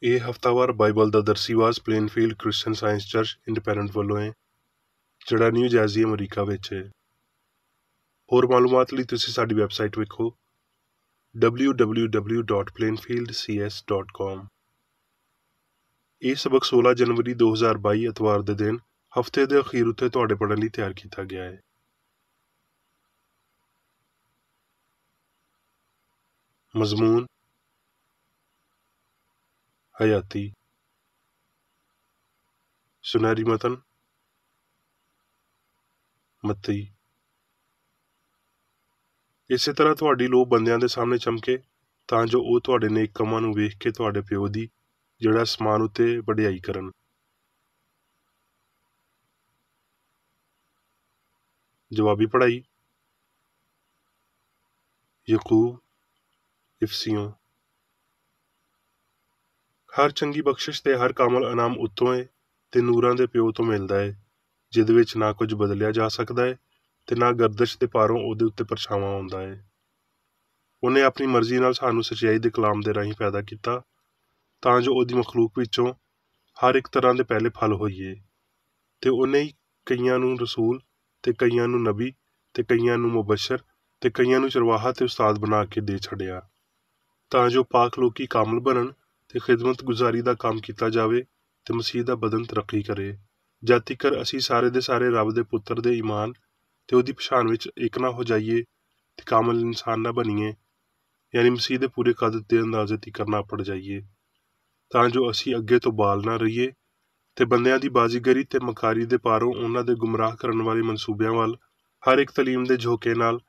ਇਹ ਹਫ਼ਤਾਵਾਰ ਬਾਈਬਲ ਦਾ ਦਰਸੀਵਾਜ਼ Plainfield Christian Science Church Independent ਵੱਲੋਂ ਹੈ, ਜਿਹੜਾ ਨਿਊ ਜਰਸੀ ਅਮਰੀਕਾ ਵਿੱਚ ਹੈ। ਹੋਰ ਮਾਲੂਮਾਤ ਲਈ ਤੁਸੀਂ ਸਾਡੀ ਵੈਬਸਾਈਟ ਵੇਖੋ www.plainfieldcs.com। ਇਹ ਸਬਕ 16 ਜਨਵਰੀ 2022 ਐਤਵਾਰ ਦੇ ਦਿਨ ਹਫ਼ਤੇ ਦੇ ਅਖੀਰ ਉੱਤੇ ਤੁਹਾਡੇ ਪੜ੍ਹਨ ਲਈ ਤਿਆਰ ਕੀਤਾ ਗਿਆ ਹੈ। ਮਜ਼ਮੂਨ ਹਯਾਤੀ ਸੁਨਹਿਰੀ ਮਤਨ ਮੱਤੀ। ਇਸੇ ਤਰ੍ਹਾਂ ਤੁਹਾਡੀ ਲੋਭ ਬੰਦਿਆਂ ਦੇ ਸਾਹਮਣੇ ਚਮਕੇ, ਤਾਂ ਜੋ ਉਹ ਤੁਹਾਡੇ ਨੇਕ ਕੰਮਾਂ ਨੂੰ ਵੇਖ ਕੇ ਤੁਹਾਡੇ ਪਿਓ ਦੀ ਜਿਹੜਾ ਅਸਮਾਨ ਉੱਤੇ ਵਡਿਆਈ ਕਰਨ। ਜਵਾਬੀ ਪੜ੍ਹਾਈ ਯਕੂਬ ਇਫਸੀਓਂ। ਹਰ ਚੰਗੀ ਬਖਸ਼ਿਸ਼ ਤੇ ਹਰ ਕਾਮਲ ਇਨਾਮ ਉੱਤੋਂ ਹੈ ਤੇ ਨੂਰਾਂ ਦੇ ਪਿਓ ਤੋਂ ਮਿਲਦਾ ਹੈ, ਜਿਹਦੇ ਵਿੱਚ ਨਾ ਕੁਝ ਬਦਲਿਆ ਜਾ ਸਕਦਾ ਹੈ ਤੇ ਨਾ ਗਰਦਸ਼ ਦੇ ਪਾਰੋਂ ਉਹਦੇ ਉੱਤੇ ਪਰਛਾਵਾਂ ਆਉਂਦਾ ਹੈ। ਉਹਨੇ ਆਪਣੀ ਮਰਜ਼ੀ ਨਾਲ ਸਾਨੂੰ ਸੱਚਾਈ ਦੇ ਕਲਾਮ ਦੇ ਰਾਹੀਂ ਪੈਦਾ ਕੀਤਾ, ਤਾਂ ਜੋ ਉਹਦੀ ਮਖਲੂਕ ਵਿੱਚੋਂ ਹਰ ਇੱਕ ਤਰ੍ਹਾਂ ਦੇ ਪਹਿਲੇ ਫਲ ਹੋਈਏ। ਤੇ ਉਹਨੇ ਹੀ ਕਈਆਂ ਨੂੰ ਰਸੂਲ ਤੇ ਕਈਆਂ ਨੂੰ ਨਬੀ ਤੇ ਕਈਆਂ ਨੂੰ ਮੁਬਸ਼ਰ ਤੇ ਕਈਆਂ ਨੂੰ ਚਰਵਾਹਾ ਤੇ ਉਸਤਾਦ ਬਣਾ ਕੇ ਦੇ ਛੱਡਿਆ, ਤਾਂ ਜੋ ਪਾਕ ਲੋਕੀ ਕਾਮਲ ਬਣਨ ਤੇ ਖਿਦਮਤ ਗੁਜ਼ਾਰੀ ਦਾ ਕੰਮ ਕੀਤਾ ਜਾਵੇ ਤੇ ਮਸੀਹ ਦਾ ਬਦਨ ਤਰੱਕੀ ਕਰੇ, ਜਦ ਤੀਕਰ ਅਸੀਂ ਸਾਰੇ ਦੇ ਸਾਰੇ ਰੱਬ ਦੇ ਪੁੱਤਰ ਦੇ ਈਮਾਨ ਤੇ ਉਹਦੀ ਪਛਾਣ ਵਿੱਚ ਇੱਕ ਨਾ ਹੋ ਜਾਈਏ ਤੇ ਕਾਮਲ ਇਨਸਾਨ ਨਾ ਬਣੀਏ, ਯਾਨੀ ਮਸੀਹ ਦੇ ਪੂਰੇ ਕਦ ਦੇ ਅੰਦਾਜ਼ੇ ਤੀਕਰ ਨਾ ਪੜ ਜਾਈਏ, ਤਾਂ ਜੋ ਅਸੀਂ ਅੱਗੇ ਤੋਂ ਬਾਲ ਨਾ ਰਹੀਏ ਤੇ ਬੰਦਿਆਂ ਦੀ ਬਾਜ਼ੀਗਰੀ ਤੇ ਮਕਾਰੀ ਦੇ ਪਾਰੋਂ ਉਹਨਾਂ ਦੇ ਗੁੰਮਰਾਹ ਕਰਨ ਵਾਲੇ ਮਨਸੂਬਿਆਂ ਵੱਲ ਹਰ ਇੱਕ ਤਲੀਮ ਦੇ ਝੋਕੇ ਨਾਲ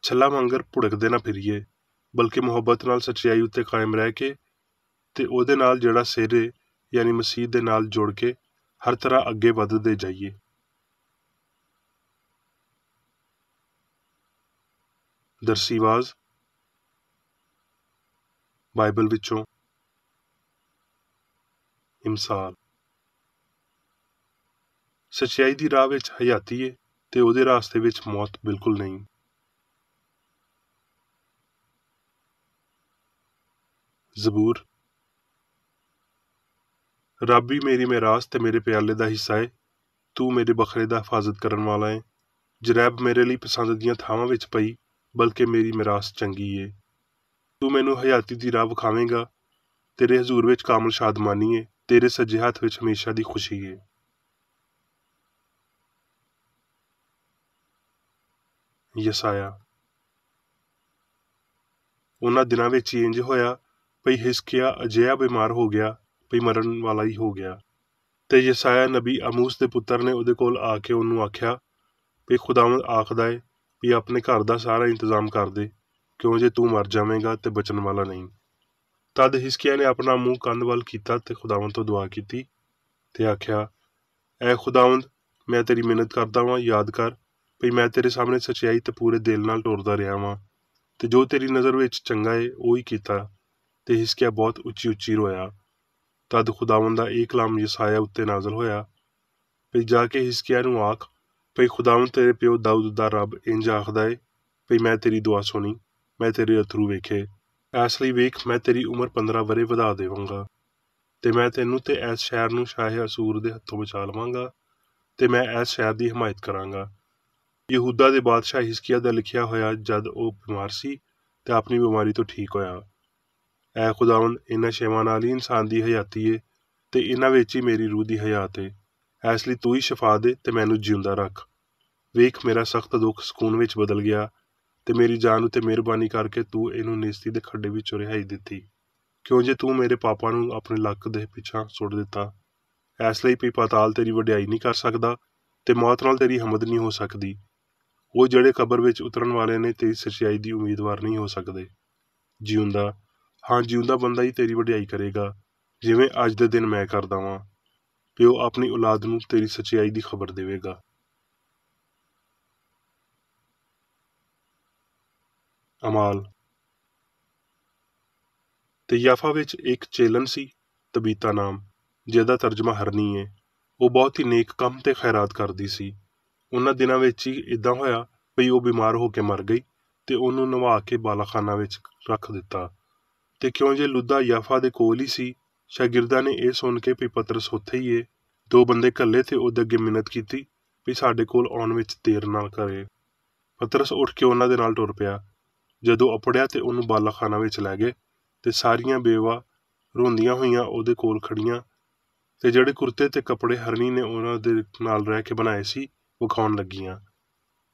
ਛੱਲਾ ਵਾਂਗਰ ਭੁੜਕਦੇ ਨਾ ਫਿਰੀਏ, ਬਲਕਿ ਮੁਹੱਬਤ ਨਾਲ ਸੱਚਾਈ ਉੱਤੇ ਕਾਇਮ ਰਹਿ ਕੇ ਤੇ ਉਹਦੇ ਨਾਲ ਜਿਹੜਾ ਸਿਰ ਹੈ ਯਾਨੀ ਮਸੀਹ ਦੇ ਨਾਲ ਜੁੜ ਕੇ ਹਰ ਤਰ੍ਹਾਂ ਅੱਗੇ ਵੱਧਦੇ ਜਾਈਏ। ਦਰਸੀਵਾਜ਼ ਬਾਈਬਲ ਵਿੱਚੋਂ ਇਮਸਾਲ। ਸੱਚਾਈ ਦੀ ਰਾਹ ਵਿੱਚ ਹਯਾਤੀ ਹੈ ਤੇ ਉਹਦੇ ਰਾਸਤੇ ਵਿੱਚ ਮੌਤ ਬਿਲਕੁਲ ਨਹੀਂ। ਜ਼ਬੂਰ। ਰੱਬ ਹੀ ਮੇਰੀ ਮਿਰਾਸ ਤੇ ਮੇਰੇ ਪਿਆਲੇ ਦਾ ਹਿੱਸਾ ਹੈ, ਤੂੰ ਮੇਰੇ ਬਖਰੇ ਦਾ ਹਿਫਾਜ਼ਤ ਕਰਨ ਵਾਲਾ ਹੈ। ਜਰੈਬ ਮੇਰੇ ਲਈ ਪਸੰਦ ਦੀਆਂ ਥਾਵਾਂ ਵਿੱਚ ਪਈ, ਬਲਕਿ ਮੇਰੀ ਮਿਰਾਸ ਚੰਗੀ ਏ। ਤੂੰ ਮੈਨੂੰ ਹਯਾਤੀ ਦੀ ਰਾਹ ਵਿਖਾਵੇਂਗਾ, ਤੇਰੇ ਹਜ਼ੂਰ ਵਿੱਚ ਕਾਮਲ ਸ਼ਾਦਮਾਨੀ ਏ, ਤੇਰੇ ਸੱਜੇ ਹੱਥ ਵਿੱਚ ਹਮੇਸ਼ਾ ਦੀ ਖੁਸ਼ੀ ਏ। ਯਸਾਇਆ। ਉਹਨਾਂ ਦਿਨਾਂ ਵਿੱਚ ਹੀ ਇੰਜ ਹੋਇਆ ਭਈ ਹਿਜ਼ਕੀਆ ਅਜਿਹਾ ਬਿਮਾਰ ਹੋ ਗਿਆ ਭਈ ਮਰਨ ਵਾਲਾ ਹੀ ਹੋ ਗਿਆ, ਤੇ ਯਸਾਇਆ ਨਬੀ ਆਮੂਸ ਦੇ ਪੁੱਤਰ ਨੇ ਉਹਦੇ ਕੋਲ ਆ ਕੇ ਉਹਨੂੰ ਆਖਿਆ ਵੀ ਖੁਦਾਵੰਦ ਆਖਦਾ ਏ ਵੀ ਆਪਣੇ ਘਰ ਦਾ ਸਾਰਾ ਇੰਤਜ਼ਾਮ ਕਰ ਦੇ, ਕਿਉਂ ਜੇ ਤੂੰ ਮਰ ਜਾਵੇਂਗਾ ਤੇ ਬਚਣ ਵਾਲਾ ਨਹੀਂ। ਤਦ ਹਿਜ਼ਕੀਆ ਨੇ ਆਪਣਾ ਮੂੰਹ ਕੰਧ ਵੱਲ ਕੀਤਾ ਤੇ ਖੁਦਾਵੰਦ ਤੋਂ ਦੁਆ ਕੀਤੀ ਤੇ ਆਖਿਆ, ਐ ਖੁਦਾਵੰਦ, ਮੈਂ ਤੇਰੀ ਮਿਹਨਤ ਕਰਦਾ ਵਾਂ, ਯਾਦ ਕਰ ਭਈ ਮੈਂ ਤੇਰੇ ਸਾਹਮਣੇ ਸੱਚਾਈ ਤੇ ਪੂਰੇ ਦਿਲ ਨਾਲ ਟੁਰਦਾ ਰਿਹਾ ਵਾਂ, ਤੇ ਜੋ ਤੇਰੀ ਨਜ਼ਰ ਵਿੱਚ ਚੰਗਾ ਏ ਉਹ ਹੀ ਕੀਤਾ। ਤੇ ਹਿਜ਼ਕੀਆ ਬਹੁਤ ਉੱਚੀ ਉੱਚੀ ਰੋਇਆ। ਤਦ ਖੁਦਾਵੰਦ ਦਾ ਇਹ ਕਲਾਮ ਯਸਾਇਆ ਉੱਤੇ ਨਾਜ਼ਲ ਹੋਇਆ ਭਈ ਜਾ ਕੇ ਹਿਜ਼ਕੀਆ ਨੂੰ ਆਖ ਭਈ ਖੁਦਾਵੰਦ ਤੇਰੇ ਪਿਓ ਦਾਊਦ ਦਾ ਰੱਬ ਇੰਜ ਆਖਦਾ ਏ ਭਈ ਮੈਂ ਤੇਰੀ ਦੁਆ ਸੁਣੀ, ਮੈਂ ਤੇਰੇ ਅਥਰੂ ਵੇਖੇ, ਇਸ ਲਈ ਵੇਖ ਮੈਂ ਤੇਰੀ ਉਮਰ 15 ਵਰ੍ਹੇ ਵਧਾ ਦੇਵਾਂਗਾ, ਤੇ ਮੈਂ ਤੈਨੂੰ ਤੇ ਇਸ ਸ਼ਹਿਰ ਨੂੰ ਸ਼ਾਹ ਅਸੂਰ ਦੇ ਹੱਥੋਂ ਬਚਾ ਲਵਾਂਗਾ, ਤੇ ਮੈਂ ਇਸ ਸ਼ਹਿਰ ਦੀ ਹਮਾਇਤ ਕਰਾਂਗਾ। ਯਹੂਦਾ ਦੇ ਬਾਦਸ਼ਾਹ ਹਿਜ਼ਕੀਆ ਦਾ ਲਿਖਿਆ ਹੋਇਆ ਜਦ ਉਹ ਬਿਮਾਰ ਸੀ ਤੇ ਆਪਣੀ ਬਿਮਾਰੀ ਤੋਂ ਠੀਕ ਹੋਇਆ। ਐ ਖੁਦਾਵੰਦ, ਇਹਨਾਂ ਛੇਵਾਂ ਨਾਲ ਹੀ ਇਨਸਾਨ ਦੀ ਹਯਾਤੀ ਏ ਤੇ ਇਹਨਾਂ ਵਿੱਚ ਹੀ ਮੇਰੀ ਰੂਹ ਦੀ ਹਯਾਤ ਏ, ਇਸ ਲਈ ਤੂੰ ਹੀ ਸ਼ਿਫਾ ਦੇ ਤੇ ਮੈਨੂੰ ਜਿਉਂਦਾ ਰੱਖ। ਵੇਖ ਮੇਰਾ ਸਖਤ ਦੁੱਖ ਸਕੂਨ ਵਿੱਚ ਬਦਲ ਗਿਆ, ਤੇ ਮੇਰੀ ਜਾਨ ਉੱਤੇ ਮਿਹਰਬਾਨੀ ਕਰਕੇ ਤੂੰ ਇਹਨੂੰ ਨੇਸਤੀ ਦੇ ਖੱਡੇ ਵਿੱਚੋਂ ਰਿਹਾਈ ਦਿੱਤੀ, ਕਿਉਂ ਜੇ ਤੂੰ ਮੇਰੇ ਪਾਪਾਂ ਨੂੰ ਆਪਣੇ ਲੱਕ ਦੇ ਪਿੱਛਾਂ ਸੁੱਟ ਦਿੱਤਾ। ਇਸ ਲਈ ਵੀ ਪਾਤਾਲ ਤੇਰੀ ਵਡਿਆਈ ਨਹੀਂ ਕਰ ਸਕਦਾ ਤੇ ਮੌਤ ਨਾਲ ਤੇਰੀ ਹਮਦ ਨਹੀਂ ਹੋ ਸਕਦੀ। ਉਹ ਜਿਹੜੇ ਕਬਰ ਵਿੱਚ ਉਤਰਨ ਵਾਲੇ ਨੇ ਤੇਰੀ ਸੱਚਾਈ ਦੀ ਉਮੀਦਵਾਰ ਨਹੀਂ ਹੋ ਸਕਦੇ। ਜਿਉਂਦਾ, ਹਾਂ ਜਿਉਂਦਾ ਬੰਦਾ ਹੀ ਤੇਰੀ ਵਡਿਆਈ ਕਰੇਗਾ, ਜਿਵੇਂ ਅੱਜ ਦੇ ਦਿਨ ਮੈਂ ਕਰਦਾ ਵਾਂ। ਪਿਓ ਆਪਣੀ ਔਲਾਦ ਨੂੰ ਤੇਰੀ ਸੱਚਾਈ ਦੀ ਖਬਰ ਦੇਵੇਗਾ। ਅਮਾਲ। ਤੇ ਯਾਫਾ ਵਿੱਚ ਇੱਕ ਚੇਲਨ ਸੀ ਤਬੀਤਾ ਨਾਮ, ਜਿਹਦਾ ਤਰਜਮਾ ਹਰਨੀ ਏ। ਉਹ ਬਹੁਤ ਹੀ ਨੇਕ ਕੰਮ ਤੇ ਖੈਰਾਤ ਕਰਦੀ ਸੀ। ਉਹਨਾਂ ਦਿਨਾਂ ਵਿੱਚ ਹੀ ਇੱਦਾਂ ਹੋਇਆ ਭਈ ਉਹ ਬਿਮਾਰ ਹੋ ਕੇ ਮਰ ਗਈ ਤੇ ਉਹਨੂੰ ਨਵਾ ਕੇ ਬਾਲਾਖਾਨਾ ਵਿੱਚ ਰੱਖ ਦਿੱਤਾ। ਤੇ ਕਿਉਂ ਜੇ ਲੁੱਦਾ ਯਾਫਾ ਦੇ ਕੋਲ ਹੀ ਸੀ, शागिर्दां ने ਇਹ ਸੁਣ ਕੇ ਵੀ ਪਤਰਸ ਉੱਥੇ ਹੀ ਏ, 2 ਬੰਦੇ ਘੱਲੇ ਤੇ ਉਹਦੇ ਅੱਗੇ ਮਿੰਨਤ ਕੀਤੀ ਵੀ ਸਾਡੇ ਕੋਲ ਆਉਣ ਵਿੱਚ ਦੇਰ ਨਾ ਕਰੇ। ਪਤਰਸ ਉੱਠ ਕੇ ਉਹਨਾਂ ਦੇ ਨਾਲ ਟੁਰ ਪਿਆ। ਜਦੋਂ ਅਪੜਿਆ ਤੇ ਉਹਨੂੰ ਬਾਲਾਖਾਨਾ ਵਿੱਚ ਲੈ ਗਏ ਤੇ ਸਾਰੀਆਂ ਬੇਵਾ ਰੋਂਦੀਆਂ ਹੋਈਆਂ ਉਹਦੇ ਕੋਲ ਖੜੀਆਂ ਤੇ ਜਿਹੜੇ ਕੁਰਤੇ ਤੇ ਕੱਪੜੇ ਹਰਣੀ ਨੇ ਉਹਨਾਂ ਦੇ ਨਾਲ ਰਹਿ ਕੇ ਬਣਾਏ ਸੀ ਵਿਖਾਉਣ ਲੱਗੀਆਂ।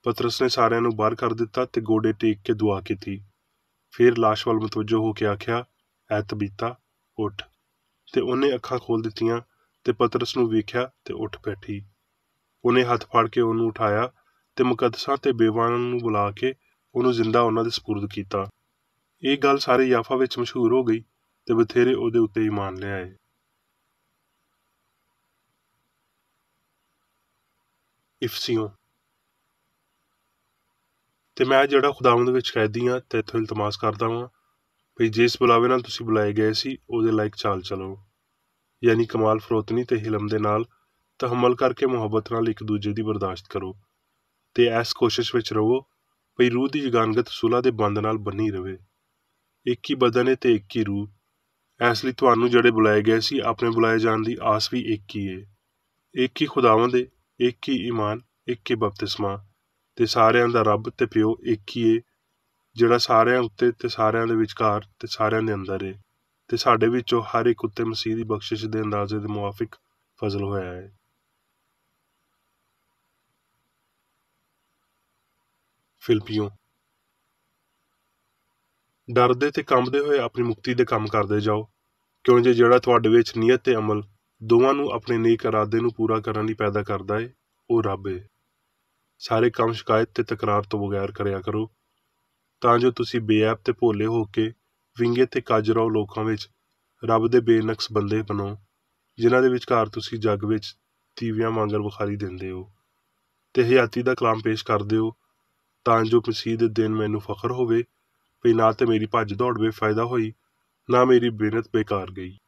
ਪਤਰਸ ਨੇ ਸਾਰਿਆਂ ਨੂੰ ਬਾਹਰ ਕਰ ਦਿੱਤਾ ਤੇ ਗੋਡੇ ਟੇਕ ਕੇ ਦੁਆ ਕੀਤੀ। ਫਿਰ ਲਾਸ਼ ਵੱਲ ਮੁਤਵੱਜੋ ਹੋ ਕੇ ਆਖਿਆ, ਐ ਤਬੀਤਾ, ਉੱਠ। ਤੇ ਉਹਨੇ ਅੱਖਾਂ ਖੋਲ ਦਿੱਤੀਆਂ ਤੇ ਪਤਰਸ ਨੂੰ ਵੇਖਿਆ ਤੇ ਉੱਠ ਬੈਠੀ। ਉਹਨੇ ਹੱਥ ਫੜ ਕੇ ਉਹਨੂੰ ਉਠਾਇਆ ਤੇ ਮੁਕੱਦਸਾਂ ਤੇ ਬੇਵਾਵਾਂ ਨੂੰ ਬੁਲਾ ਕੇ ਉਹਨੂੰ ਜ਼ਿੰਦਾ ਉਹਨਾਂ ਦੇ ਸਪੁਰਦ ਕੀਤਾ। ਇਹ ਗੱਲ ਸਾਰੇ ਯਾਫਾ ਵਿੱਚ ਮਸ਼ਹੂਰ ਹੋ ਗਈ ਤੇ ਬਥੇਰੇ ਉਹਦੇ ਉੱਤੇ ਈਮਾਨ ਲਿਆਏ। ਇਫਸੀਓਂ। ਤੇ ਮੈਂ ਜਿਹੜਾ ਖੁਦਾਵੰਦ ਵਿੱਚ ਕੈਦੀ ਹਾਂ ਤੇ ਇੱਥੋਂ ਇਲਤਮਾਸ ਕਰਦਾ ਵਾਂ ਵੀ ਜਿਸ ਬੁਲਾਵੇ ਨਾਲ ਤੁਸੀਂ ਬੁਲਾਏ ਗਏ ਸੀ ਉਹਦੇ ਲਾਇਕ ਚਾਲ ਚਲੋ, ਯਾਨੀ ਕਮਾਲ ਫਰੋਤਨੀ ਤੇ ਹਿਲਮ ਦੇ ਨਾਲ ਤਹਮਲ ਕਰਕੇ ਮੁਹੱਬਤ ਨਾਲ ਇੱਕ ਦੂਜੇ ਦੀ ਬਰਦਾਸ਼ਤ ਕਰੋ ਤੇ ਇਸ ਕੋਸ਼ਿਸ਼ ਵਿੱਚ ਰਹੋ ਵੀ ਰੂਹ ਦੀ ਯਗਾਨਗਤ ਸੁਲ੍ਹਾ ਦੇ ਬੰਧ ਨਾਲ ਬੰਨੀ ਰਵੇ। ਇੱਕ ਹੀ ਬਦਨ ਹੈ ਤੇ ਇੱਕ ਹੀ ਰੂਹ। ਇਸ ਲਈ ਤੁਹਾਨੂੰ ਜਿਹੜੇ ਬੁਲਾਏ ਗਏ ਸੀ ਆਪਣੇ ਬੁਲਾਏ ਜਾਣ ਦੀ ਆਸ ਵੀ ਇੱਕ ਹੀ ਏ। ਇੱਕ ਹੀ ਖੁਦਾਵੰਦ ਏ, ਇੱਕ ਹੀ ਈਮਾਨ, ਇੱਕ ਹੀ ਬਪਤਿਸਮਾ ਤੇ ਸਾਰਿਆਂ ਦਾ ਰੱਬ ਤੇ ਪਿਓ ਇੱਕ ਹੀ ਏ, ਜਿਹੜਾ ਸਾਰਿਆਂ ਉੱਤੇ ਤੇ ਸਾਰਿਆਂ ਦੇ ਵਿਚਕਾਰ ਤੇ ਸਾਰਿਆਂ ਦੇ ਅੰਦਰ ਏ ਤੇ ਸਾਡੇ ਵਿੱਚੋਂ ਹਰ ਇੱਕ ਉੱਤੇ ਮਸੀਹ ਦੀ ਬਖਸ਼ਿਸ਼ ਦੇ ਅੰਦਾਜ਼ੇ ਦੇ ਮੁਆਫਿਕ ਫਜ਼ਲ ਹੋਇਆ ਹੈ। ਫਿਲਪੀਓਂ। ਡਰਦੇ ਤੇ ਕੰਬਦੇ ਹੋਏ ਆਪਣੀ ਮੁਕਤੀ ਦੇ ਕੰਮ ਕਰਦੇ ਜਾਓ, ਕਿਉਂ ਜੇ ਜਿਹੜਾ ਤੁਹਾਡੇ ਵਿੱਚ ਨੀਅਤ ਤੇ ਅਮਲ ਦੋਵਾਂ ਨੂੰ ਆਪਣੇ ਨੇਕ ਇਰਾਦੇ ਨੂੰ ਪੂਰਾ ਕਰਨ ਲਈ ਪੈਦਾ ਕਰਦਾ ਏ, ਉਹ ਰੱਬ ਏ। ਸਾਰੇ ਕੰਮ ਸ਼ਿਕਾਇਤ ਤੇ ਤਕਰਾਰ ਤੋਂ ਬਗੈਰ ਕਰਿਆ ਕਰੋ, ਤਾਂ ਜੋ ਤੁਸੀਂ ਬੇਅਬ ਤੇ ਭੋਲੇ ਹੋ ਕੇ ਵਿੰਗੇ ਤੇ ਕਾਜਰਾਓ ਲੋਕਾਂ ਵਿੱਚ ਰੱਬ ਦੇ ਬੇਨਕਸ ਬੰਦੇ ਬਣੋ, ਜਿਨ੍ਹਾਂ ਦੇ ਵਿਚਕਾਰ ਤੁਸੀਂ ਜੱਗ ਵਿੱਚ ਤੀਵਿਆਂ ਵਾਂਗਰ ਬੁਖਾਰੀ ਦਿੰਦੇ ਹੋ ਤੇ ਹਯਾਤੀ ਦਾ ਕਲਾਮ ਪੇਸ਼ ਕਰਦੇ ਹੋ, ਤਾਂ ਜੋ ਮਸੀਹ ਦੇ ਦਿਨ ਮੈਨੂੰ ਫਖਰ ਹੋਵੇ ਵੀ ਨਾ ਤੇ ਮੇਰੀ ਭੱਜ ਦੌੜ ਬੇਫਾਇਦਾ ਹੋਈ, ਨਾ ਮੇਰੀ ਮਿਹਨਤ ਬੇਕਾਰ ਗਈ।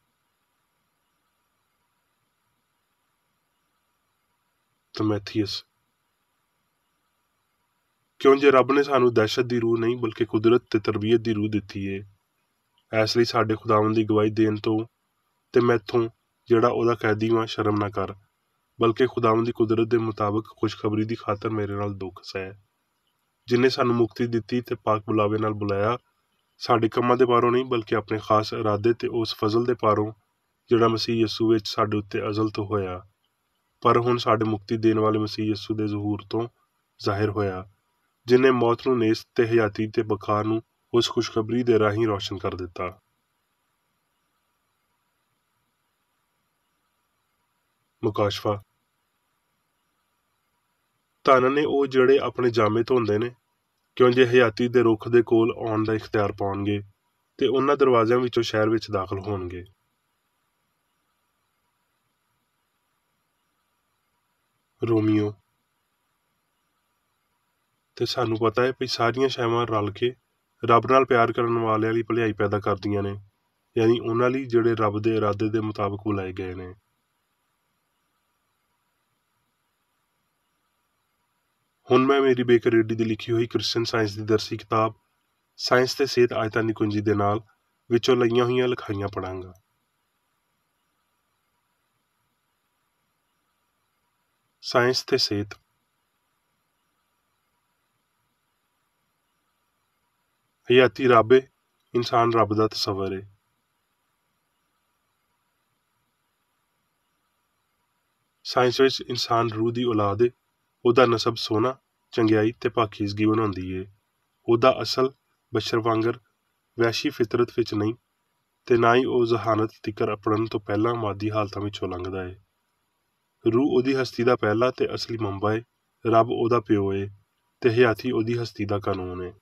ਤਮੈਥੀਅਸ। ਕਿਉਂ ਜੇ ਰੱਬ ਨੇ ਸਾਨੂੰ ਦਹਿਸ਼ਤ ਦੀ ਰੂਹ ਨਹੀਂ ਬਲਕਿ ਕੁਦਰਤ ਤੇ ਤਰਬੀਅਤ ਦੀ ਰੂਹ ਦਿੱਤੀ ਏ। ਇਸ ਲਈ ਸਾਡੇ ਖੁਦਾਵੰਦ ਦੀ ਗਵਾਹੀ ਦੇਣ ਤੋਂ ਤੇ ਮੈਥੋਂ ਜਿਹੜਾ ਉਹਦਾ ਕੈਦੀ ਵਾਂ ਸ਼ਰਮ ਨਾ ਕਰ, ਬਲਕਿ ਖੁਦਾਵੰਦ ਦੀ ਕੁਦਰਤ ਦੇ ਮੁਤਾਬਕ ਖੁਸ਼ਖਬਰੀ ਦੀ ਖਾਤਰ ਮੇਰੇ ਨਾਲ ਦੁੱਖ ਸਹਿ, ਜਿਨੇ ਸਾਨੂੰ ਮੁਕਤੀ ਦਿੱਤੀ ਤੇ ਪਾਕ ਬੁਲਾਵੇ ਨਾਲ ਬੁਲਾਇਆ, ਸਾਡੇ ਕੰਮਾਂ ਦੇ ਪਾਰੋਂ ਨਹੀਂ ਬਲਕਿ ਆਪਣੇ ਖਾਸ ਇਰਾਦੇ ਤੇ ਉਸ ਫਜ਼ਲ ਦੇ ਪਾਰੋਂ ਜਿਹੜਾ ਮਸੀਹ ਯਸੂ ਵਿੱਚ ਸਾਡੇ ਉੱਤੇ ਅਜ਼ਲ ਤੋਂ ਹੋਇਆ, ਪਰ ਹੁਣ ਸਾਡੇ ਮੁਕਤੀ ਦੇਣ ਵਾਲੇ ਮਸੀਹ ਯਸੂ ਦੇ ਜ਼ਹੂਰ ਤੋਂ ਜ਼ਾਹਿਰ ਹੋਇਆ, ਜਿਨੇ ਮੌਤ ਨੂੰ ਨੇਸਤ ਤੇ ਹਯਾਤੀ ਤੇ ਬਕਾਰ ਨੂੰ ਉਸ ਖੁਸ਼ਖਬਰੀ ਦੇ ਰਾਹੀਂ ਰੋਸ਼ਨ ਕਰ ਦਿੱਤਾ। ਮੁਕਾਸ਼ਫਾ। ਧੰਨ ਨੇ ਉਹ ਜਿਹੜੇ ਆਪਣੇ ਜਾਮੇ ਧੋਂਦੇ ਨੇ, ਕਿਉਂ ਜੇ ਹਯਾਤੀ ਦੇ ਰੁੱਖ ਦੇ ਕੋਲ ਆਉਣ ਦਾ ਇਖਤਿਆਰ ਪਾਉਣਗੇ ਤੇ ਉਹਨਾਂ ਦਰਵਾਜ਼ਿਆਂ ਵਿੱਚੋਂ ਸ਼ਹਿਰ ਵਿੱਚ ਦਾਖਲ ਹੋਣਗੇ। ਰੋਮੀਓ। ਤੇ ਸਾਨੂੰ ਪਤਾ ਹੈ ਵੀ ਸਾਰੀਆਂ ਸ਼ੈਵਾਂ ਰਲ ਕੇ ਰੱਬ ਨਾਲ ਪਿਆਰ ਕਰਨ ਵਾਲਿਆਂ ਲਈ ਭਲਾਈ ਪੈਦਾ ਕਰਦੀਆਂ ਨੇ, ਯਾਨੀ ਉਹਨਾਂ ਲਈ ਜਿਹੜੇ ਰੱਬ ਦੇ ਇਰਾਦੇ ਦੇ ਮੁਤਾਬਕ ਬੁਲਾਏ ਗਏ ਨੇ। ਹੁਣ ਮੈਂ ਮੇਰੀ ਬੇਕਰੇਡੀ ਦੀ ਲਿਖੀ ਹੋਈ ਕ੍ਰਿਸਚਨ ਸਾਇੰਸ ਦੀ ਦਰਸੀ ਕਿਤਾਬ ਸਾਇੰਸ ਤੇ ਸਿਹਤ ਆਇਤਾਂ ਦੀ ਕੁੰਜੀ ਦੇ ਨਾਲ ਵਿੱਚੋਂ ਲਈਆਂ ਹੋਈਆਂ ਲਿਖਾਈਆਂ ਪੜਾਂਗਾ। ਸਾਇੰਸ ਤੇ ਸਿਹਤ। ਹਯਾਤੀ ਰੱਬ ਏ, ਇਨਸਾਨ ਰੱਬ ਦਾ ਤਸੱਵਰ ਏ। ਸਾਇੰਸ ਵਿੱਚ ਇਨਸਾਨ ਰੂਹ ਦੀ ਔਲਾਦ ਏ, ਉਹਦਾ ਨਸਬ ਸੋਨਾ, ਚੰਗਿਆਈ ਤੇ ਪਾਕੀਜ਼ਗੀ ਬਣਾਉਂਦੀ ਏ। ਉਹਦਾ ਅਸਲ ਬਸ਼ਰ ਵਾਂਗਰ ਵੈਸ਼ੀ ਫਿਤਰਤ ਵਿੱਚ ਨਹੀਂ ਤੇ ਨਾ ਹੀ ਉਹ ਜ਼ਹਾਨਤ ਤਿਕਰ ਅਪੜਨ ਤੋਂ ਪਹਿਲਾਂ ਮਾਦੀ ਹਾਲਤਾਂ ਵਿੱਚੋਂ ਲੰਘਦਾ ਏ। ਰੂਹ ਉਹਦੀ ਹਸਤੀ ਦਾ ਪਹਿਲਾ ਤੇ ਅਸਲੀ ਮੰਬਾ ਏ, ਰੱਬ ਉਹਦਾ ਪਿਓ ਏ ਤੇ ਹਯਾਤੀ ਉਹਦੀ ਹਸਤੀ ਦਾ ਕਾਨੂੰਨ ਏ।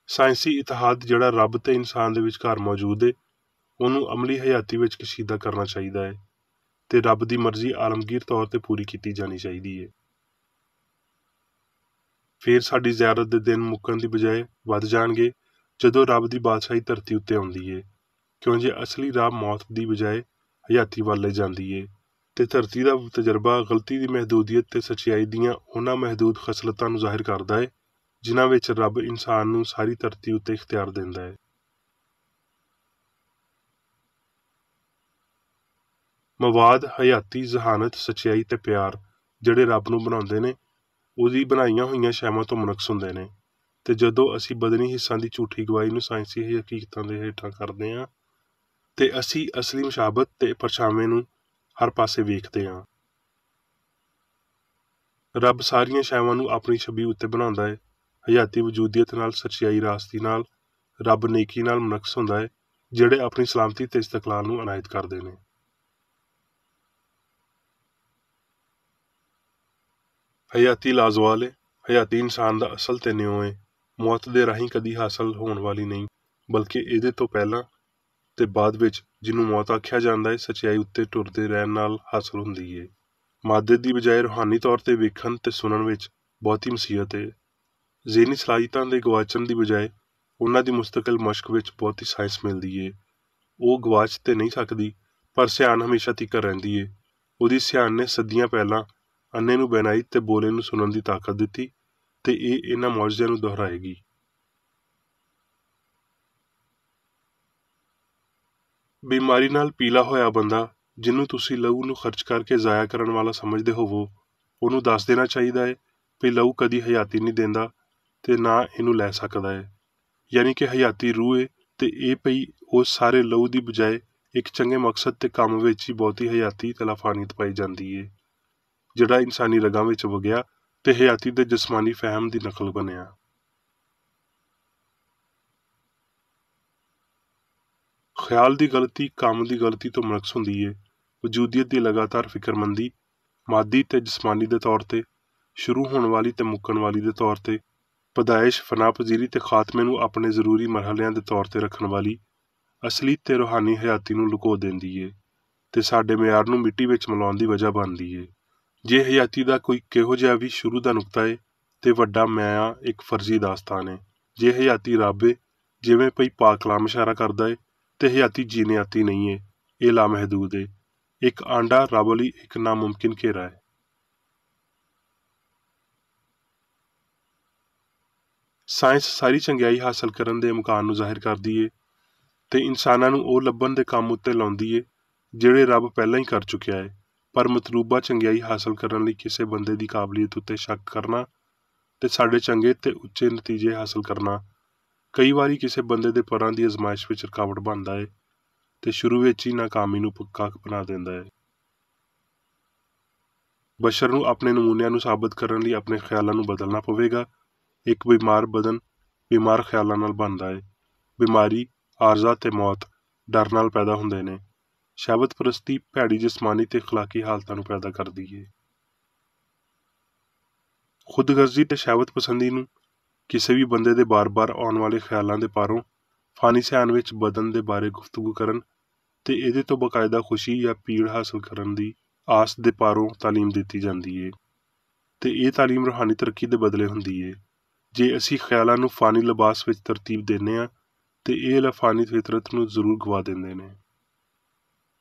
ਸਾਇੰਸੀ ਇਤਿਹਾਦ ਜਿਹੜਾ ਰੱਬ ਤੇ ਇਨਸਾਨ ਦੇ ਵਿਚਕਾਰ ਮੌਜੂਦ ਏ, ਉਹਨੂੰ ਅਮਲੀ ਹਯਾਤੀ ਵਿੱਚ ਕਸ਼ੀਦਾ ਕਰਨਾ ਚਾਹੀਦਾ ਹੈ ਤੇ ਰੱਬ ਦੀ ਮਰਜ਼ੀ ਆਲਮਗੀਰ ਤੌਰ ਤੇ ਪੂਰੀ ਕੀਤੀ ਜਾਣੀ ਚਾਹੀਦੀ ਹੈ। ਫਿਰ ਸਾਡੀ ਜ਼ਿਆਰਤ ਦੇ ਦਿਨ ਮੁੱਕਣ ਦੀ ਬਜਾਏ ਵੱਧ ਜਾਣਗੇ ਜਦੋਂ ਰੱਬ ਦੀ ਬਾਦਸ਼ਾਹੀ ਧਰਤੀ ਉੱਤੇ ਆਉਂਦੀ ਏ, ਕਿਉਂ ਜੇ ਅਸਲੀ ਰਾਹ ਮੌਤ ਦੀ ਬਜਾਏ ਹਯਾਤੀ ਵੱਲ ਲੈ ਜਾਂਦੀ ਏ ਤੇ ਧਰਤੀ ਦਾ ਤਜਰਬਾ ਗਲਤੀ ਦੀ ਮਹਿਦੂਦੀਅਤ ਤੇ ਸੱਚਾਈ ਦੀਆਂ ਉਹਨਾਂ ਮਹਿਦੂਦ ਖਸਲਤਾਂ ਨੂੰ ਜ਼ਾਹਿਰ ਕਰਦਾ ਏ ਜਿਨ੍ਹਾਂ ਵਿੱਚ ਰੱਬ ਇਨਸਾਨ ਨੂੰ ਸਾਰੀ ਧਰਤੀ ਉੱਤੇ ਇਖਤਿਆਰ ਦਿੰਦਾ ਹੈ। ਮਵਾਦ, ਹਯਾਤੀ, ਜ਼ਹਾਨਤ, ਸੱਚਾਈ ਤੇ ਪਿਆਰ ਜਿਹੜੇ ਰੱਬ ਨੂੰ ਬਣਾਉਂਦੇ ਨੇ, ਉਹਦੀ ਬਣਾਈਆਂ ਹੋਈਆਂ ਸ਼ੈਵਾਂ ਤੋਂ ਮੁਨਕਸ ਹੁੰਦੇ ਨੇ। ਤੇ ਜਦੋਂ ਅਸੀਂ ਬਦਨੀ ਹਿੱਸਾਂ ਦੀ ਝੂਠੀ ਗਵਾਹੀ ਨੂੰ ਸਾਇੰਸੀ ਹਕੀਕਤਾਂ ਦੇ ਹੇਠਾਂ ਕਰਦੇ ਹਾਂ, ਤੇ ਅਸੀਂ ਅਸਲੀ ਮੁਸ਼ਾਬਤ ਤੇ ਪਰਛਾਵੇਂ ਨੂੰ ਹਰ ਪਾਸੇ ਵੇਖਦੇ ਹਾਂ। ਰੱਬ ਸਾਰੀਆਂ ਸ਼ੈਵਾਂ ਨੂੰ ਆਪਣੀ ਛਵੀ ਉੱਤੇ ਬਣਾਉਂਦਾ ਹੈ। ਹਯਾਤੀ ਵਜੂਦੀਅਤ ਨਾਲ, ਸੱਚਾਈ ਰਾਸਤੀ ਨਾਲ, ਰੱਬ ਨੇਕੀ ਨਾਲ ਮੁਨਕਸ ਹੁੰਦਾ ਹੈ, ਜਿਹੜੇ ਆਪਣੀ ਸਲਾਮਤੀ ਤੇ ਇਸਤਕਲਾਲ ਨੂੰ ਅਨਾਇਤ ਕਰਦੇ ਨੇ। ਹਯਾਤੀ ਲਾਜ਼ਵਾਲ ਹੈ। ਹਯਾਤੀ ਇਨਸਾਨ ਦਾ ਅਸਲ ਤੇ ਨਿਉ ਹੈ। ਮੌਤ ਦੇ ਰਾਹੀਂ ਕਦੀ ਹਾਸਲ ਹੋਣ ਵਾਲੀ ਨਹੀਂ, ਬਲਕਿ ਇਹਦੇ ਤੋਂ ਪਹਿਲਾਂ ਤੇ ਬਾਅਦ ਵਿੱਚ, ਜਿਹਨੂੰ ਮੌਤ ਆਖਿਆ ਜਾਂਦਾ ਹੈ, ਸੱਚਾਈ ਉੱਤੇ ਟੁਰਦੇ ਰਹਿਣ ਨਾਲ ਹਾਸਲ ਹੁੰਦੀ ਹੈ। ਮਾਦੇ ਦੀ ਬਜਾਏ ਰੂਹਾਨੀ ਤੌਰ ਤੇ ਵੇਖਣ ਤੇ ਸੁਣਨ ਵਿੱਚ ਬਹੁਤੀ ਮਸੀਹਤ ਹੈ। ਜ਼ੇਹਨੀ ਸਲਾਹੀਤਾਂ ਦੇ ਗਵਾਚਣ ਦੀ ਬਜਾਏ ਉਹਨਾਂ ਦੀ ਮੁਸਤਕਿਲ ਮਸ਼ਕ ਵਿੱਚ ਬਹੁਤੀ ਸਾਇੰਸ ਮਿਲਦੀ ਹੈ। ਉਹ ਗਵਾਚ ਤੇ ਨਹੀਂ ਸਕਦੀ, ਪਰ ਸਿਆਣ ਹਮੇਸ਼ਾ ਤੀਕਰ ਰਹਿੰਦੀ ਹੈ। ਉਹਦੀ ਸਿਆਣ ਨੇ ਸਦੀਆਂ ਪਹਿਲਾਂ ਅੰਨੇ ਨੂੰ ਬਹਿਨਾਈ ਤੇ ਬੋਲੇ ਨੂੰ ਸੁਣਨ ਦੀ ਤਾਕਤ ਦਿੱਤੀ, ਤੇ ਇਹ ਇਹਨਾਂ ਮੌਜਜ਼ਿਆਂ ਨੂੰ ਦੁਹਰਾਏਗੀ। ਬਿਮਾਰੀ ਨਾਲ ਪੀਲਾ ਹੋਇਆ ਬੰਦਾ, ਜਿਹਨੂੰ ਤੁਸੀਂ ਲਹੂ ਨੂੰ ਖਰਚ ਕਰਕੇ ਜ਼ਾਇਆ ਕਰਨ ਵਾਲਾ ਸਮਝਦੇ ਹੋਵੋ, ਉਹਨੂੰ ਦੱਸ ਦੇਣਾ ਚਾਹੀਦਾ ਹੈ ਵੀ ਲਹੂ ਕਦੀ ਹਯਾਤੀ ਨਹੀਂ ਦਿੰਦਾ ਤੇ ਨਾ ਇਹਨੂੰ ਲੈ ਸਕਦਾ ਹੈ। ਯਾਨੀ ਕਿ ਹਯਾਤੀ ਰੂਹ ਹੈ, ਤੇ ਇਹ ਪਈ ਉਸ ਸਾਰੇ ਲਹੂ ਦੀ ਬਜਾਏ ਇੱਕ ਚੰਗੇ ਮਕਸਦ ਤੇ ਕੰਮ ਵਿੱਚ ਹੀ ਬਹੁਤੀ ਹਯਾਤੀ ਤੇ ਲਾਫਾਨੀਅਤ ਪਾਈ ਜਾਂਦੀ ਹੈ, ਜਿਹੜਾ ਇਨਸਾਨੀ ਰਗਾਂ ਵਿੱਚ ਵਗਿਆ ਤੇ ਹਯਾਤੀ ਦੇ ਜਿਸਮਾਨੀ ਫਹਿਮ ਦੀ ਨਕਲ ਬਣਿਆ। ਖਿਆਲ ਦੀ ਗਲਤੀ ਕੰਮ ਦੀ ਗਲਤੀ ਤੋਂ ਮੁਨਕਸ ਹੁੰਦੀ ਹੈ। ਵਜੂਦੀਅਤ ਦੀ ਲਗਾਤਾਰ ਫਿਕਰਮੰਦੀ, ਮਾਦੀ ਤੇ ਜਿਸਮਾਨੀ ਦੇ ਤੌਰ ਤੇ, ਸ਼ੁਰੂ ਹੋਣ ਵਾਲੀ ਤੇ ਮੁੱਕਣ ਵਾਲੀ ਦੇ ਤੌਰ ਤੇ, ਪਦਾਇਸ਼, ਫਨਾਪਜ਼ੀਰੀ ਤੇ ਖਾਤਮੇ ਨੂੰ ਆਪਣੇ ਜ਼ਰੂਰੀ ਮਰਹਲਿਆਂ ਦੇ ਤੌਰ ਤੇ ਰੱਖਣ ਵਾਲੀ, ਅਸਲੀ ਤੇ ਰੂਹਾਨੀ ਹਯਾਤੀ ਨੂੰ ਲੁਕੋ ਦਿੰਦੀ ਹੈ ਤੇ ਸਾਡੇ ਮਿਆਰ ਨੂੰ ਮਿੱਟੀ ਵਿੱਚ ਮਿਲਾਉਣ ਦੀ ਵਜ੍ਹਾ ਬਣਦੀ ਹੈ। ਜੇ ਹਯਾਤੀ ਦਾ ਕੋਈ ਕਿਹੋ ਜਿਹਾ ਵੀ ਸ਼ੁਰੂ ਦਾ ਨੁਕਤਾ ਹੈ, ਤੇ ਵੱਡਾ ਮਿਆਂ ਇੱਕ ਫਰਜ਼ੀ ਦਾਸਤਾਨ ਹੈ। ਜੇ ਹਯਾਤੀ ਰੱਬ ਹੈ, ਜਿਵੇਂ ਪਈ ਪਾਕ ਕਲਾਮ ਇਸ਼ਾਰਾ ਕਰਦਾ ਹੈ, ਤੇ ਹਯਾਤੀ ਜੀਨਿਆਤੀ ਨਹੀਂ ਹੈ, ਇਹ ਲਾਮਹਦੂਦ ਹੈ। ਇੱਕ ਆਂਡਾ ਰੱਬ ਲਈ ਇੱਕ ਨਾਮੁਮਕਿਨ ਘੇਰਾ ਹੈ। ਸਾਇੰਸ ਸਾਰੀ ਚੰਗਿਆਈ ਹਾਸਲ ਕਰਨ ਦੇ ਇਮਕਾਨ ਨੂੰ ਜ਼ਾਹਿਰ ਕਰਦੀ ਹੈ, ਤੇ ਇਨਸਾਨਾਂ ਨੂੰ ਉਹ ਲੱਭਣ ਦੇ ਕੰਮ ਉੱਤੇ ਲਾਉਂਦੀ ਹੈ ਜਿਹੜੇ ਰੱਬ ਪਹਿਲਾਂ ਹੀ ਕਰ ਚੁੱਕਿਆ ਹੈ। ਪਰ ਮਤਲੂਬਾ ਚੰਗਿਆਈ ਹਾਸਲ ਕਰਨ ਲਈ ਕਿਸੇ ਬੰਦੇ ਦੀ ਕਾਬਲੀਅਤ ਉੱਤੇ ਸ਼ੱਕ ਕਰਨਾ ਤੇ ਸਾਡੇ ਚੰਗੇ ਤੇ ਉੱਚੇ ਨਤੀਜੇ ਹਾਸਲ ਕਰਨਾ ਕਈ ਵਾਰੀ ਕਿਸੇ ਬੰਦੇ ਦੇ ਪਰਾਂ ਦੀ ਅਜ਼ਮਾਇਸ਼ ਵਿੱਚ ਰੁਕਾਵਟ ਬਣਦਾ ਹੈ ਤੇ ਸ਼ੁਰੂ ਵਿੱਚ ਹੀ ਨਾਕਾਮੀ ਨੂੰ ਪੱਕਾ ਬਣਾ ਦਿੰਦਾ ਹੈ। ਬਸ਼ਰ ਨੂੰ ਆਪਣੇ ਨਮੂਨਿਆਂ ਨੂੰ ਸਾਬਤ ਕਰਨ ਲਈ ਆਪਣੇ ਖਿਆਲਾਂ ਨੂੰ ਬਦਲਣਾ ਪਵੇਗਾ। ਇੱਕ ਬਿਮਾਰ ਬਦਨ ਬਿਮਾਰ ਖਿਆਲਾਂ ਨਾਲ ਬਣਦਾ ਹੈ। ਬਿਮਾਰੀ, ਆਰਜ਼ਾ ਤੇ ਮੌਤ ਡਰ ਨਾਲ ਪੈਦਾ ਹੁੰਦੇ ਨੇ। ਸ਼ਹਿਵਤ ਪ੍ਰਸਤੀ ਭੈੜੀ ਜਿਸਮਾਨੀ ਤੇ ਅਖਲਾਕੀ ਹਾਲਤਾਂ ਨੂੰ ਪੈਦਾ ਕਰਦੀ ਹੈ। ਖੁਦਗਰਜ਼ੀ ਤੇ ਸ਼ਹਿਵਤ ਪਸੰਦੀ ਨੂੰ ਕਿਸੇ ਵੀ ਬੰਦੇ ਦੇ ਬਾਰ-ਬਾਰ ਆਉਣ ਵਾਲੇ ਖਿਆਲਾਂ ਦੇ ਪਾਰੋਂ ਫਾਨੀ ਸਿਆਣ ਵਿੱਚ ਬਦਨ ਦੇ ਬਾਰੇ ਗੁਫ਼ਤਗੂ ਕਰਨ ਤੇ ਇਹਦੇ ਤੋਂ ਬਾਕਾਇਦਾ ਖੁਸ਼ੀ ਜਾਂ ਪੀੜ ਹਾਸਲ ਕਰਨ ਦੀ ਆਸ ਦੇ ਪਾਰੋਂ ਤਾਲੀਮ ਦਿੱਤੀ ਜਾਂਦੀ ਹੈ, ਤੇ ਇਹ ਤਾਲੀਮ ਰੂਹਾਨੀ ਤਰੱਕੀ ਦੇ ਬਦਲੇ ਹੁੰਦੀ ਹੈ। ਜੇ ਅਸੀਂ ਖਿਆਲਾਂ ਨੂੰ ਫਾਨੀ ਲਿਬਾਸ ਵਿੱਚ ਤਰਤੀਬ ਦਿੰਦੇ ਹਾਂ, ਤੇ ਇਹ ਲਾਫਾਨੀ ਫਿਤਰਤ ਨੂੰ ਜ਼ਰੂਰ ਗਵਾ ਦਿੰਦੇ ਨੇ।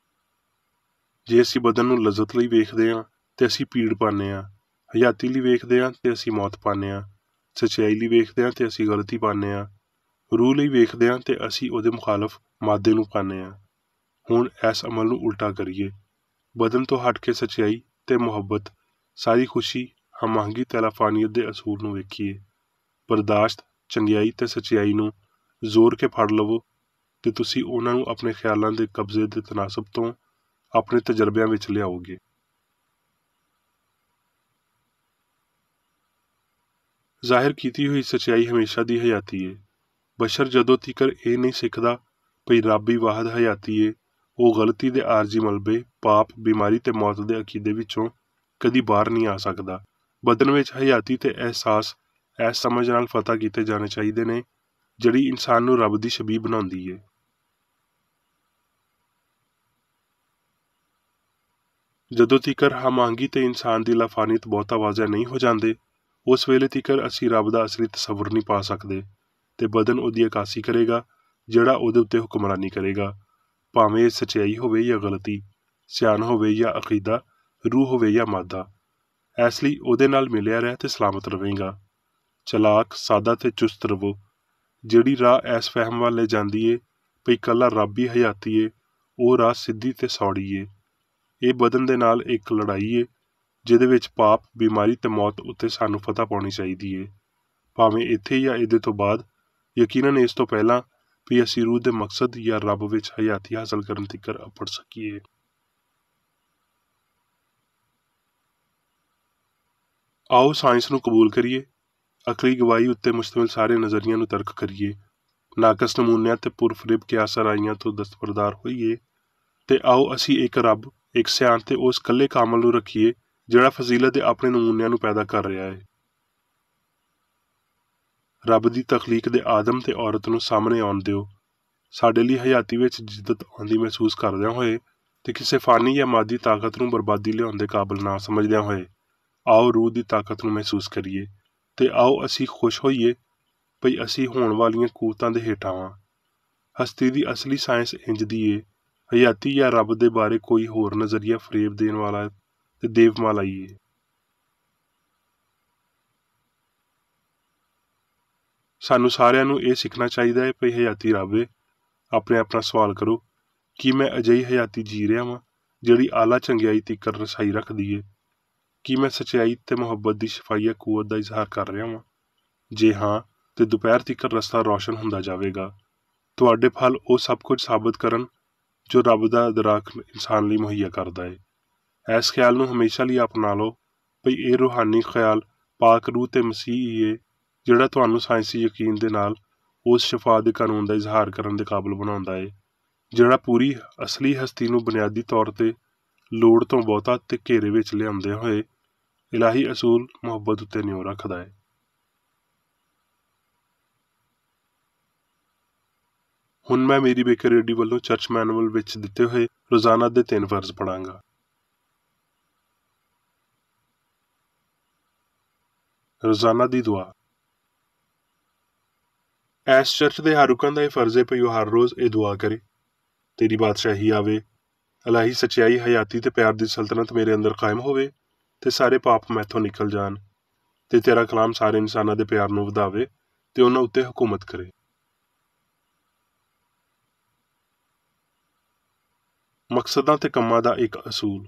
ਜੇ ਅਸੀਂ ਬਦਨ ਨੂੰ ਲਜ਼ਤ ਲਈ ਵੇਖਦੇ ਹਾਂ, ਤੇ ਅਸੀਂ ਪੀੜ ਪਾਉਂਦੇ ਹਾਂ। ਹਯਾਤੀ ਲਈ ਵੇਖਦੇ ਹਾਂ ਤੇ ਅਸੀਂ ਮੌਤ ਪਾਉਂਦੇ ਹਾਂ। ਸੱਚਾਈ ਲਈ ਵੇਖਦੇ ਹਾਂ ਤੇ ਅਸੀਂ ਗਲਤੀ ਪਾਉਂਦੇ ਹਾਂ। ਰੂਹ ਲਈ ਵੇਖਦੇ ਹਾਂ ਤੇ ਅਸੀਂ ਉਹਦੇ ਮੁਖਾਲਫ ਮਾਦੇ ਨੂੰ ਪਾਉਂਦੇ ਹਾਂ। ਹੁਣ ਇਸ ਅਮਲ ਨੂੰ ਉਲਟਾ ਕਰੀਏ। ਬਦਨ ਤੋਂ ਹਟ ਕੇ ਸੱਚਾਈ ਤੇ ਮੁਹੱਬਤ, ਸਾਰੀ ਖੁਸ਼ੀ, ਹਮਾਹੰਗੀ ਤੇ ਲਾਫਾਨੀਅਤ ਦੇ ਅਸੂਲ ਨੂੰ ਵੇਖੀਏ। ਬਰਦਾਸ਼ਤ, ਚੰਗਿਆਈ ਤੇ ਸੱਚਾਈ ਨੂੰ ਜ਼ੋਰ ਕੇ ਫੜ ਲਵੋ ਤੇ ਤੁਸੀਂ ਉਹਨਾਂ ਨੂੰ ਆਪਣੇ ਖਿਆਲਾਂ ਦੇ ਕਬਜ਼ੇ ਦੇ ਤਨਾਸਬ ਤੋਂ ਆਪਣੇ ਤਜਰਬਿਆਂ ਵਿੱਚ ਲਿਆਓਗੇ। ਜ਼ਾਹਿਰ ਕੀਤੀ ਹੋਈ ਸੱਚਾਈ ਹਮੇਸ਼ਾ ਦੀ ਹਯਾਤੀ ਹੈ। ਬਸ਼ਰ ਜਦੋਂ ਤੀਕਰ ਇਹ ਨਹੀਂ ਸਿੱਖਦਾ ਭਈ ਰੱਬ ਹੀ ਵਾਹਦ ਹਯਾਤੀ ਹੈ, ਉਹ ਗਲਤੀ ਦੇ ਆਰਜੀ ਮਲਬੇ, ਪਾਪ, ਬਿਮਾਰੀ ਤੇ ਮੌਤ ਦੇ ਅਕੀਦੇ ਵਿੱਚੋਂ ਕਦੀ ਬਾਹਰ ਨਹੀਂ ਆ ਸਕਦਾ। ਬਦਨ ਵਿੱਚ ਹਯਾਤੀ ਤੇ ਅਹਿਸਾਸ ਇਸ ਸਮਝ ਨਾਲ ਫਤਹ ਕੀਤੇ ਜਾਣੇ ਚਾਹੀਦੇ ਨੇ ਜਿਹੜੀ ਇਨਸਾਨ ਨੂੰ ਰੱਬ ਦੀ ਸ਼ਬੀਹ ਬਣਾਉਂਦੀ ਹੈ। ਜਦੋਂ ਤੀਕਰ ਹਮਾਹੰਗੀ ਤੇ ਇਨਸਾਨ ਦੀ ਲਾਫਾਨੀਅਤ ਬਹੁਤਾ ਵਾਜ਼ਿਹ ਨਹੀਂ ਹੋ ਜਾਂਦੇ, ਉਸ ਵੇਲੇ ਤੀਕਰ ਅਸੀਂ ਰੱਬ ਦਾ ਅਸਲੀ ਤਸੱਵੁਰ ਨਹੀਂ ਪਾ ਸਕਦੇ, ਤੇ ਬਦਨ ਉਹਦੀ ਅਕਾਸੀ ਕਰੇਗਾ ਜਿਹੜਾ ਉਹਦੇ ਉੱਤੇ ਹੁਕਮਰਾਨੀ ਕਰੇਗਾ, ਭਾਵੇਂ ਇਹ ਸੱਚਾਈ ਹੋਵੇ ਜਾਂ ਗਲਤੀ, ਸਿਆਣ ਹੋਵੇ ਜਾਂ ਅਕੀਦਾ, ਰੂਹ ਹੋਵੇ ਜਾਂ ਮਾਦਾ। ਇਸ ਲਈ ਉਹਦੇ ਨਾਲ ਮਿਲਿਆ ਰਹਿ ਤੇ ਸਲਾਮਤ ਰਵੇਂਗਾ। ਚਲਾਕ, ਸਾਦਾ ਤੇ ਚੁਸਤ ਰਵੋ। ਜਿਹੜੀ ਰਾਹ ਐਸ ਫਹਿਮ ਵੱਲ ਲੈ ਜਾਂਦੀ ਏ ਭਈ ਕੱਲਾ ਰੱਬ ਹੀ ਹਯਾਤੀ ਏ, ਉਹ ਰਾਹ ਸਿੱਧੀ ਤੇ ਸੌੜੀ ਏ। ਇਹ ਬਦਨ ਦੇ ਨਾਲ ਇੱਕ ਲੜਾਈ ਏ ਜਿਹਦੇ ਵਿੱਚ ਪਾਪ, ਬਿਮਾਰੀ ਤੇ ਮੌਤ ਉੱਤੇ ਸਾਨੂੰ ਫਤਹ ਪਾਉਣੀ ਚਾਹੀਦੀ ਏ, ਭਾਵੇਂ ਇੱਥੇ ਜਾਂ ਇਹਦੇ ਤੋਂ ਬਾਅਦ, ਯਕੀਨਨ ਇਸ ਤੋਂ ਪਹਿਲਾਂ ਵੀ ਅਸੀਂ ਰੂਹ ਦੇ ਮਕਸਦ ਜਾਂ ਰੱਬ ਵਿੱਚ ਹਯਾਤੀ ਹਾਸਲ ਕਰਨ ਤੀਕਰ ਅੱਪੜ ਸਕੀਏ। ਆਓ ਸਾਇੰਸ ਨੂੰ ਕਬੂਲ ਕਰੀਏ, ਅਕਲੀ ਗਵਾਹੀ ਉੱਤੇ ਮੁਸ਼ਤਮਿਲ ਸਾਰੇ ਨਜ਼ਰੀਆਂ ਨੂੰ ਤਰਕ ਕਰੀਏ, ਨਾਕਸ ਨਮੂਨਿਆਂ ਤੇ ਪੁਰਫਰੇਬ ਕਿਆਸਰਾਈਆਂ ਤੋਂ ਦਸਤਬਰਦਾਰ ਹੋਈਏ, ਤੇ ਆਓ ਅਸੀਂ ਇੱਕ ਰੱਬ, ਇੱਕ ਸਿਆਣ ਤੇ ਉਸ ਇਕੱਲੇ ਕਾਮਲ ਨੂੰ ਰੱਖੀਏ ਜਿਹੜਾ ਫਜ਼ੀਲਤ ਦੇ ਆਪਣੇ ਨਮੂਨਿਆਂ ਨੂੰ ਪੈਦਾ ਕਰ ਰਿਹਾ ਹੈ। ਰੱਬ ਦੀ ਤਖਲੀਕ ਦੇ ਆਦਮ ਤੇ ਔਰਤ ਨੂੰ ਸਾਹਮਣੇ ਆਉਣ ਦਿਓ। ਸਾਡੇ ਲਈ ਹਯਾਤੀ ਵਿੱਚ ਜਿੱਦਤ ਆਉਂਦੀ ਮਹਿਸੂਸ ਕਰਦਿਆਂ ਹੋਏ ਤੇ ਕਿਸੇ ਫਾਨੀ ਜਾਂ ਮਾਦੀ ਤਾਕਤ ਨੂੰ ਬਰਬਾਦੀ ਲਿਆਉਣ ਦੇ ਕਾਬਲ ਨਾ ਸਮਝਦਿਆਂ ਹੋਏ, ਆਓ ਰੂਹ ਦੀ ਤਾਕਤ ਨੂੰ ਮਹਿਸੂਸ ਕਰੀਏ ਤੇ ਆਓ ਅਸੀਂ ਖੁਸ਼ ਹੋਈਏ ਭਈ ਅਸੀਂ ਹੋਣ ਵਾਲੀਆਂ ਕੂਵਤਾਂ ਦੇ ਹੇਠਾਂ ਵਾਂ। ਹਸਤੀ ਦੀ ਅਸਲੀ ਸਾਇੰਸ ਇੰਜ ਦੀ ਏ, ਹਯਾਤੀ ਜਾਂ ਰੱਬ ਦੇ ਬਾਰੇ ਕੋਈ ਹੋਰ ਨਜ਼ਰੀਆ ਫਰੇਬ ਦੇਣ ਵਾਲਾ ਤੇ ਦੇਵਮਾਲਾਈ ਏ। ਸਾਨੂੰ ਸਾਰਿਆਂ ਨੂੰ ਇਹ ਸਿੱਖਣਾ ਚਾਹੀਦਾ ਹੈ ਭਈ ਹਯਾਤੀ ਰੱਬ ਏ। ਆਪਣੇ ਆਪਣਾ ਸਵਾਲ ਕਰੋ, ਕੀ ਮੈਂ ਅਜਿਹੀ ਹਯਾਤੀ ਜੀ ਰਿਹਾ ਵਾਂ ਜਿਹੜੀ ਆਲਾ ਚੰਗਿਆਈ ਤੀਕਰ ਰਸਾਈ ਰੱਖਦੀ ਏ? ਕੀ ਮੈਂ ਸੱਚਾਈ ਤੇ ਮੁਹੱਬਤ ਦੀ ਸ਼ਫਾਈਆ ਕੂਵਤ ਦਾ ਇਜ਼ਹਾਰ ਕਰ ਰਿਹਾ ਵਾਂ? ਜੇ ਹਾਂ, ਤੇ ਦੁਪਹਿਰ ਤੀਕਰ ਰਸਤਾ ਰੌਸ਼ਨ ਹੁੰਦਾ ਜਾਵੇਗਾ। ਤੁਹਾਡੇ ਫਲ ਉਹ ਸਭ ਕੁਝ ਸਾਬਤ ਕਰਨ ਜੋ ਰੱਬ ਦਾ ਇਦਰਾਕ ਇਨਸਾਨ ਲਈ ਮੁਹੱਈਆ ਕਰਦਾ ਏ। ਇਸ ਖਿਆਲ ਨੂੰ ਹਮੇਸ਼ਾ ਲਈ ਅਪਣਾ ਲਓ ਭਈ ਇਹ ਰੂਹਾਨੀ ਖਿਆਲ ਪਾਕ ਰੂਹ ਤੇ ਮਸੀਹ ਏ ਜਿਹੜਾ ਤੁਹਾਨੂੰ ਸਾਇੰਸੀ ਯਕੀਨ ਦੇ ਨਾਲ ਉਸ ਸ਼ਫਾ ਦੇ ਕਾਨੂੰਨ ਦਾ ਇਜ਼ਹਾਰ ਕਰਨ ਦੇ ਕਾਬਲ ਬਣਾਉਂਦਾ ਏ, ਜਿਹੜਾ ਪੂਰੀ ਅਸਲੀ ਹਸਤੀ ਨੂੰ ਬੁਨਿਆਦੀ ਤੌਰ ਤੇ ਲੋੜ ਤੋਂ ਬਹੁਤਾ ਤੇ ਘੇਰੇ ਵਿੱਚ ਲਿਆਉਂਦੇ ਹੋਏ ਇਲਾਹੀ ਅਸੂਲ ਮੁਹੱਬਤ ਉੱਤੇ ਨਿਉ ਰੱਖਦਾ ਏ। ਹੁਣ ਮੈਂ ਮੇਰੀ ਬੇਕਰ ਰੇਡੀ ਵੱਲੋਂ ਚਰਚ ਮੈਨੂਅਲ ਵਿੱਚ ਦਿੱਤੇ ਹੋਏ ਰੋਜ਼ਾਨਾ ਦੇ 3 ਫਰਜ਼ ਪੜਾਂਗਾ। ਰੋਜ਼ਾਨਾ ਦੀ ਦੁਆ। ਇਸ ਚਰਚ ਦੇ ਹਰ ਰੁਕਨ ਦਾ ਇਹ ਫਰਜ਼ ਹੈ ਭਈ ਉਹ ਹਰ ਰੋਜ਼ ਇਹ ਦੁਆ ਕਰੇ, ਤੇਰੀ ਬਾਦਸ਼ਾਹੀ ਆਵੇ, ਇਲਾਹੀ ਸੱਚਾਈ, ਹਯਾਤੀ ਤੇ ਪਿਆਰ ਦੀ ਸਲਤਨਤ ਮੇਰੇ ਅੰਦਰ ਕਾਇਮ ਹੋਵੇ ਤੇ ਸਾਰੇ ਪਾਪ ਮੈਥੋਂ ਨਿਕਲ ਜਾਣ, ਤੇ ਤੇਰਾ ਕਲਾਮ ਸਾਰੇ ਇਨਸਾਨਾਂ ਦੇ ਪਿਆਰ ਨੂੰ ਵਧਾਵੇ ਤੇ ਉਹਨਾਂ ਉੱਤੇ ਹਕੂਮਤ ਕਰੇ। ਮਕਸਦਾਂ ਤੇ ਕੰਮਾਂ ਦਾ ਇੱਕ ਅਸੂਲ।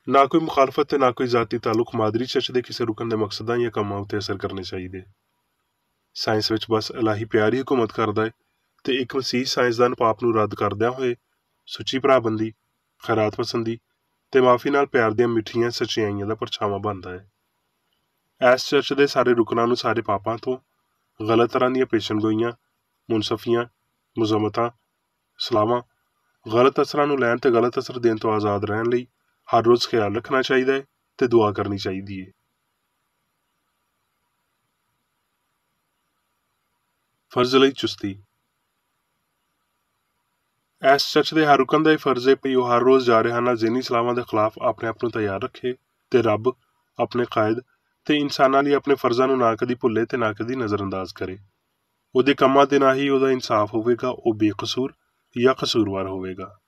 ਨਾ ਕੋਈ ਮੁਖਾਲਫਤ ਤੇ ਨਾ ਕੋਈ ਜ਼ਾਤੀ ਤਾਲੁਕ ਮਾਦਰੀ ਚਰਚ ਦੇ ਕਿਸੇ ਰੁਕਨ ਦੇ ਮਕਸਦਾਂ ਜਾਂ ਕੰਮਾਂ ਉੱਤੇ ਅਸਰ ਕਰਨੇ ਚਾਹੀਦੇ। ਸਾਇੰਸ ਵਿੱਚ ਬਸ ਇਲਾਹੀ ਪਿਆਰ ਹੀ ਹਕੂਮਤ ਕਰਦਾ ਹੈ ਤੇ ਇੱਕ ਮਸੀਹ ਸਾਇੰਸਦਾਨ ਪਾਪ ਨੂੰ ਰੱਦ ਕਰਦਿਆਂ ਹੋਏ ਸੁੱਚੀ ਭਰਾਬੰਦੀ, ਖੈਰਾਤ ਪਸੰਦੀ ਤੇ ਮਾਫੀ ਨਾਲ ਪਿਆਰ ਦੀਆਂ ਮਿੱਠੀਆਂ ਸੱਚਾਈਆਂ ਦਾ ਪਰਛਾਵਾਂ ਬਣਦਾ ਹੈ। ਇਸ ਚਰਚ ਦੇ ਸਾਰੇ ਰੁਕਨਾਂ ਨੂੰ ਸਾਰੇ ਪਾਪਾਂ ਤੋਂ, ਗਲਤ ਤਰ੍ਹਾਂ ਦੀਆਂ ਪੇਸ਼ਨਗੋਈਆਂ, ਮੁਨਸਫੀਆਂ, ਮੁਜ਼ਮਤਾਂ, ਸਲਾਹਾਂ, ਗਲਤ ਅਸਰਾਂ ਨੂੰ ਲੈਣ ਤੇ ਗਲਤ ਅਸਰ ਦੇਣ ਤੋਂ ਆਜ਼ਾਦ ਰਹਿਣ ਲਈ ਹਰ ਰੋਜ਼ ਖਿਆਲ ਰੱਖਣਾ ਚਾਹੀਦਾ ਹੈ ਤੇ ਦੁਆ ਕਰਨੀ ਚਾਹੀਦੀ ਹੈ। ਫਰਜ਼ ਲਈ ਚੁਸਤੀ। ਇਸ ਚਰਚ ਦੇ ਹਰ ਰੁਕਨ ਦਾ ਇਹ ਫਰਜ਼ ਹੈ ਭਈ ਉਹ ਹਰ ਰੋਜ਼ ਜਾਰਿਹਾਨਾ ਜ਼ਿਹਨੀ ਸਲਾਹਾਂ ਦੇ ਖਿਲਾਫ ਆਪਣੇ ਆਪ ਨੂੰ ਤਿਆਰ ਰੱਖੇ ਤੇ ਰੱਬ, ਆਪਣੇ ਕਾਇਦ ਤੇ ਇਨਸਾਨਾਂ ਲਈ ਆਪਣੇ ਫਰਜ਼ਾਂ ਨੂੰ ਨਾ ਕਦੀ ਭੁੱਲੇ ਤੇ ਨਾ ਕਦੀ ਨਜ਼ਰਅੰਦਾਜ਼ ਕਰੇ। ਉਹਦੇ ਕੰਮਾਂ ਤੇ ਨਾ ਹੀ ਉਹਦਾ ਇਨਸਾਫ ਹੋਵੇਗਾ, ਉਹ ਬੇਕਸੂਰ ਜਾਂ ਕਸੂਰਵਾਰ ਹੋਵੇਗਾ।